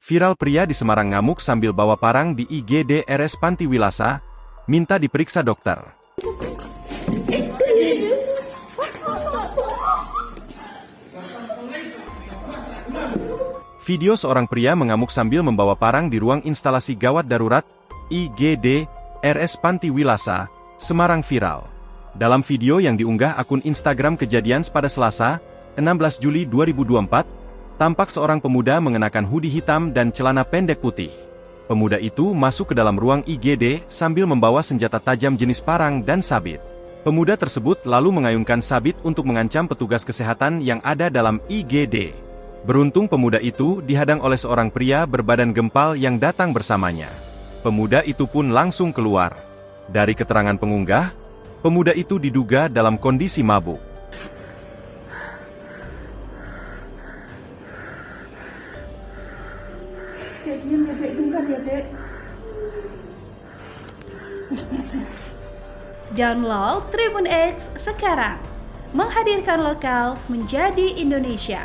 Viral pria di Semarang ngamuk sambil bawa parang di IGD RS Panti Wilasa, minta diperiksa dokter. Video seorang pria mengamuk sambil membawa parang di ruang instalasi gawat darurat, IGD RS Panti Wilasa, Semarang viral. Dalam video yang diunggah akun Instagram Kejadian pada Selasa, 16 Juli 2024, tampak seorang pemuda mengenakan hoodie hitam dan celana pendek putih. Pemuda itu masuk ke dalam ruang IGD sambil membawa senjata tajam jenis parang dan sabit. Pemuda tersebut lalu mengayunkan sabit untuk mengancam petugas kesehatan yang ada dalam IGD. Beruntung pemuda itu dihadang oleh seorang pria berbadan gempal yang datang bersamanya. Pemuda itu pun langsung keluar. Dari keterangan pengunggah, pemuda itu diduga dalam kondisi mabuk. Dek, diam ya dek, bentar ya dek. Download Tribun X sekarang, menghadirkan lokal menjadi Indonesia.